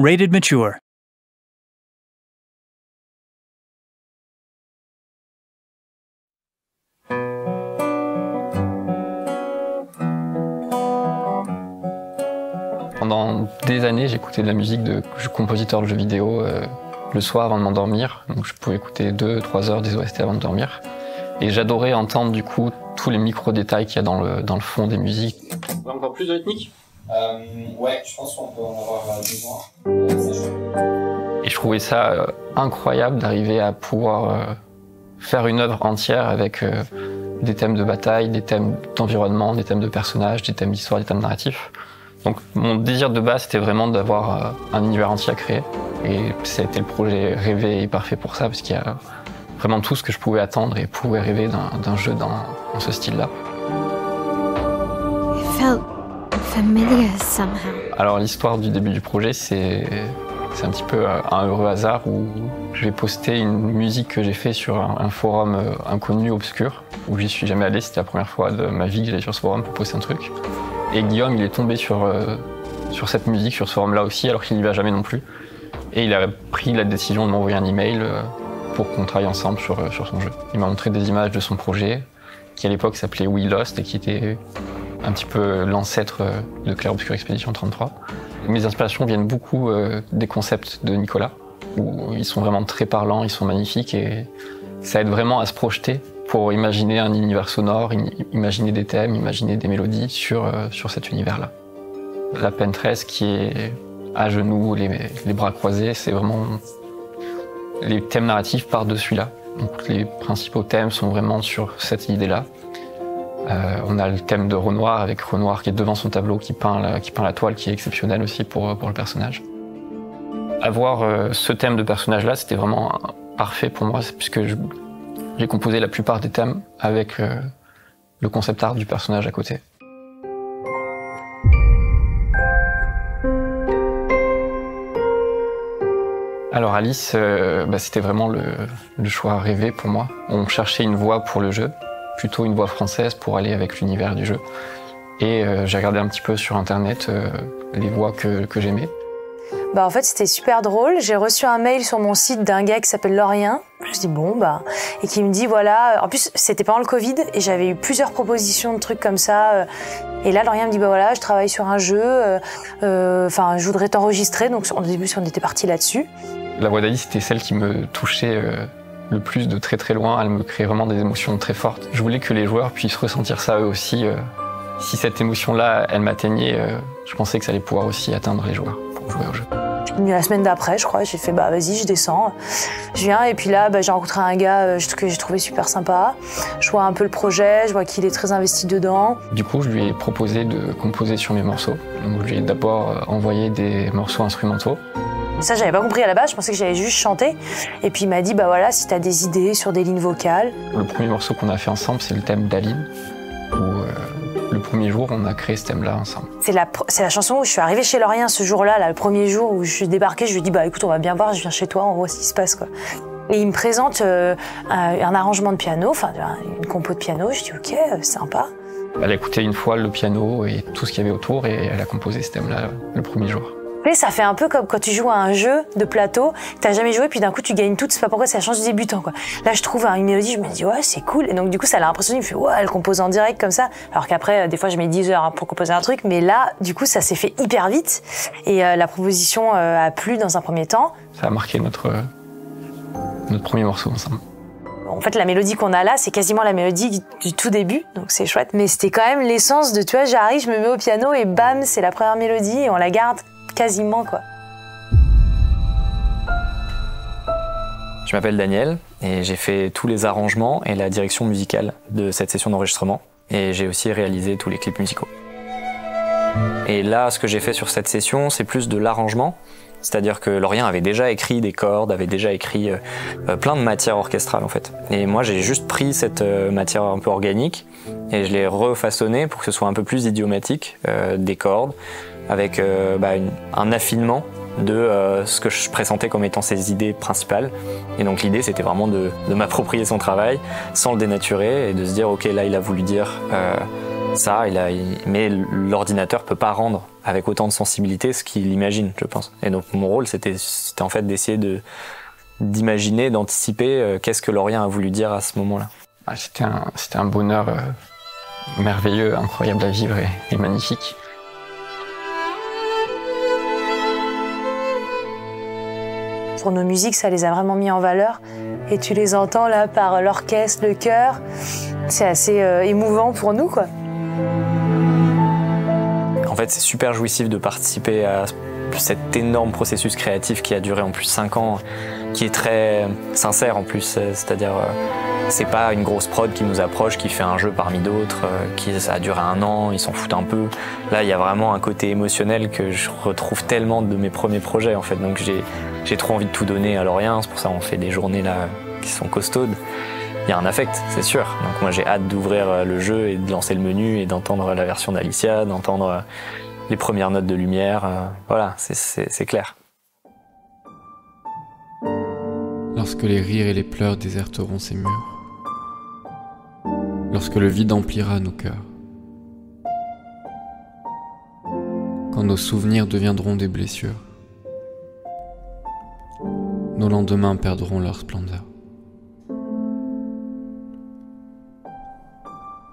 Rated Mature. Pendant des années, j'écoutais de la musique de compositeurs de jeux vidéo le soir avant de m'endormir. Donc je pouvais écouter 2-3 heures des OST avant de dormir. Et j'adorais entendre du coup tous les micro-détails qu'il y a dans le fond des musiques. Encore plus de rythmique ? Ouais, je pense qu'on peut en avoir besoin. Et je trouvais ça incroyable d'arriver à pouvoir faire une œuvre entière avec des thèmes de bataille, des thèmes d'environnement, des thèmes de personnages, des thèmes d'histoire, des thèmes narratifs. Donc mon désir de base, c'était vraiment d'avoir un univers entier à créer. Et ça a été le projet rêvé et parfait pour ça, parce qu'il y a vraiment tout ce que je pouvais attendre et pouvais rêver d'un jeu dans ce style-là. Alors l'histoire du début du projet, c'est un petit peu un heureux hasard où je vais poster une musique que j'ai fait sur un forum inconnu, obscur, où j'y suis jamais allé. C'était la première fois de ma vie que j'allais sur ce forum pour poster un truc. Et Guillaume, il est tombé sur cette musique, sur ce forum-là aussi, alors qu'il n'y va jamais non plus. Et il a pris la décision de m'envoyer un email pour qu'on travaille ensemble sur son jeu. Il m'a montré des images de son projet, qui à l'époque s'appelait We Lost et qui était un petit peu l'ancêtre de Clair Obscur Expédition 33. Mes inspirations viennent beaucoup des concepts de Nicolas, où ils sont vraiment très parlants, ils sont magnifiques et ça aide vraiment à se projeter pour imaginer un univers sonore, imaginer des thèmes, imaginer des mélodies sur cet univers-là. La pentresse qui est à genoux, les bras croisés, c'est vraiment les thèmes narratifs par-dessus là. Donc les principaux thèmes sont vraiment sur cette idée-là. On a le thème de Renoir, avec Renoir qui est devant son tableau, qui peint la toile, qui est exceptionnelle aussi pour le personnage. Avoir ce thème de personnage-là, c'était vraiment parfait pour moi, puisque j'ai composé la plupart des thèmes avec le concept art du personnage à côté. Alors Alice, c'était vraiment le choix rêvé pour moi. On cherchait une voix pour le jeu, plutôt une voix française pour aller avec l'univers du jeu. Et j'ai regardé un petit peu sur internet les voix que j'aimais. En fait, c'était super drôle. J'ai reçu un mail sur mon site d'un gars qui s'appelle Lorien. Je dis et qui me dit voilà. En plus, c'était pendant le Covid et j'avais eu plusieurs propositions de trucs comme ça. Et là, Lorien me dit je travaille sur un jeu. Je voudrais t'enregistrer. Donc au début, on était parti là-dessus. La voix d'Alice, c'était celle qui me touchait le plus de très très loin. Elle me créait vraiment des émotions très fortes. Je voulais que les joueurs puissent ressentir ça eux aussi. Si cette émotion-là, elle m'atteignait, je pensais que ça allait pouvoir aussi atteindre les joueurs pour jouer au jeu. La semaine d'après, je crois, j'ai fait vas-y, je descends. Je viens et puis là, j'ai rencontré un gars que j'ai trouvé super sympa. Je vois un peu le projet, je vois qu'il est très investi dedans. Du coup, je lui ai proposé de composer sur mes morceaux. Donc, je lui ai d'abord envoyé des morceaux instrumentaux. Ça, j'avais pas compris à la base, je pensais que j'allais juste chanter. Et puis il m'a dit, si t'as des idées sur des lignes vocales. Le premier morceau qu'on a fait ensemble, c'est le thème d'Aline, où le premier jour, on a créé ce thème-là ensemble. C'est la chanson où je suis arrivée chez Lorien ce jour-là, le premier jour où je suis débarquée, je lui ai dit, écoute, on va bien voir, je viens chez toi, on voit ce qui se passe, quoi. Et il me présente un arrangement de piano, une compo de piano, je dis, ok, sympa. Elle a écouté une fois le piano et tout ce qu'il y avait autour et elle a composé ce thème-là le premier jour. Ça fait un peu comme quand tu joues à un jeu de plateau, t'as jamais joué, puis d'un coup tu gagnes tout, c'est pas pourquoi, c'est la chance du débutant, quoi. Là, je trouve une mélodie, je me dis, c'est cool. Et donc, du coup, ça l'a impressionné, il me fait, elle compose en direct comme ça. Alors qu'après, des fois, je mets 10 heures pour composer un truc, mais là, du coup, ça s'est fait hyper vite. Et la proposition a plu dans un premier temps. Ça a marqué notre premier morceau ensemble. En fait, la mélodie qu'on a là, c'est quasiment la mélodie du tout début, donc c'est chouette. Mais c'était quand même l'essence de, j'arrive, je me mets au piano et bam, c'est la première mélodie et on la garde quasiment, quoi. Je m'appelle Daniel et j'ai fait tous les arrangements et la direction musicale de cette session d'enregistrement. Et j'ai aussi réalisé tous les clips musicaux. Et là, ce que j'ai fait sur cette session, c'est plus de l'arrangement. C'est-à-dire que Lorien avait déjà écrit des cordes, avait déjà écrit plein de matière orchestrale en fait. Et moi j'ai juste pris cette matière un peu organique et je l'ai refaçonnée pour que ce soit un peu plus idiomatique, des cordes, avec un affinement de ce que je pressentais comme étant ses idées principales. Et donc l'idée c'était vraiment de m'approprier son travail sans le dénaturer et de se dire ok là il a voulu dire ça, mais l'ordinateur peut pas rendre avec autant de sensibilité ce qu'il imagine, je pense. Et donc mon rôle, c'était en fait d'essayer d'imaginer, d'anticiper qu'est-ce que Lorien a voulu dire à ce moment-là. C'était un bonheur merveilleux, incroyable à vivre et magnifique. Pour nos musiques, ça les a vraiment mis en valeur. Et tu les entends là par l'orchestre, le chœur. C'est assez émouvant pour nous, quoi. En fait, c'est super jouissif de participer à cet énorme processus créatif qui a duré en plus 5 ans, qui est très sincère en plus. C'est-à-dire, c'est pas une grosse prod qui nous approche, qui fait un jeu parmi d'autres, ça a duré 1 an, ils s'en foutent un peu. Là, il y a vraiment un côté émotionnel que je retrouve tellement de mes premiers projets, en fait. Donc j'ai trop envie de tout donner à Lorien, c'est pour ça qu'on fait des journées là qui sont costaudes. Il y a un affect, c'est sûr. Donc moi j'ai hâte d'ouvrir le jeu et de lancer le menu et d'entendre la version d'Alicia, d'entendre les premières notes de lumière. Voilà, c'est clair. Lorsque les rires et les pleurs déserteront ces murs, lorsque le vide emplira nos cœurs, quand nos souvenirs deviendront des blessures, nos lendemains perdront leur splendeur.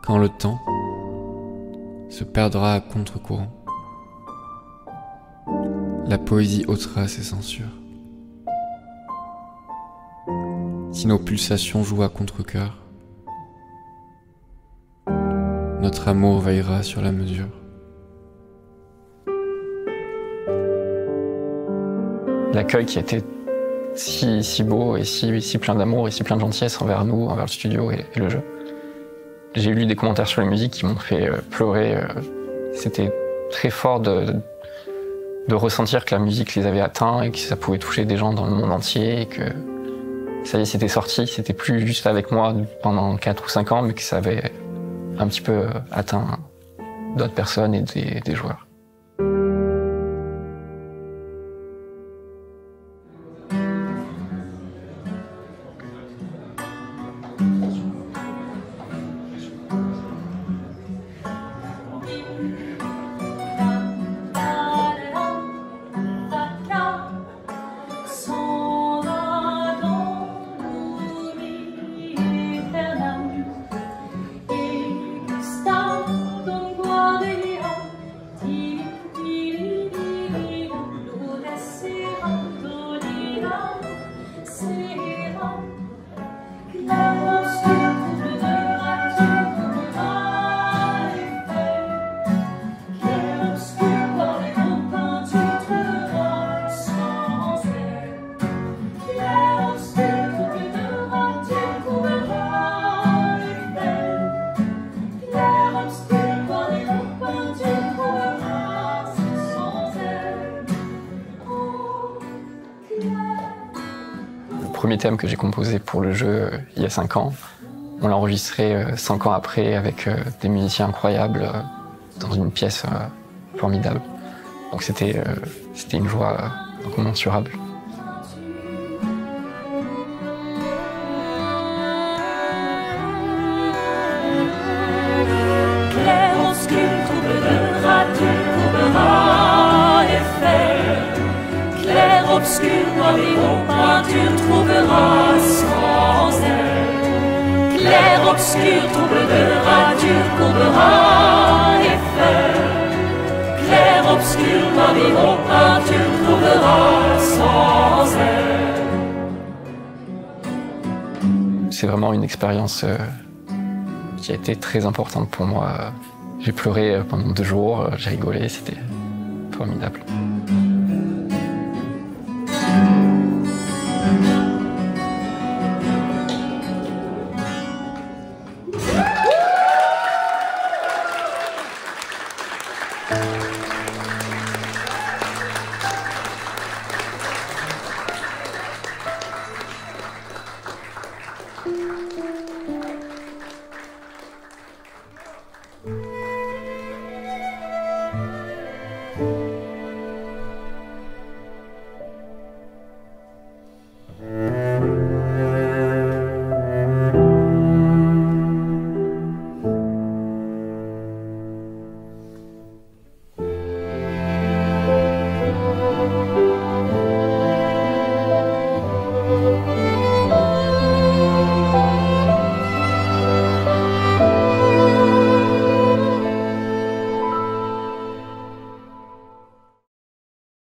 Quand le temps se perdra à contre-courant, la poésie ôtera ses censures. Si nos pulsations jouent à contre-cœur, notre amour veillera sur la mesure. L'accueil qui était si beau et si plein d'amour et si plein de gentillesse envers nous, envers le studio et le jeu. J'ai lu des commentaires sur la musique qui m'ont fait pleurer. C'était très fort de ressentir que la musique les avait atteints et que ça pouvait toucher des gens dans le monde entier et que ça y est, c'était sorti. C'était plus juste avec moi pendant 4 ou 5 ans, mais que ça avait un petit peu atteint d'autres personnes et des joueurs. Le premier thème que j'ai composé pour le jeu il y a 5 ans, on l'a enregistré 5 ans après avec des musiciens incroyables dans une pièce formidable. Donc c'était une joie incommensurable. Obscur, noir et ombre, tu trouveras sans elle. Clair, obscur, trouble de rature, courbera et fait. Clair, obscur, noir et ombre, tu trouveras sans elle. C'est vraiment une expérience qui a été très importante pour moi. J'ai pleuré pendant 2 jours, j'ai rigolé, c'était formidable. Obscur.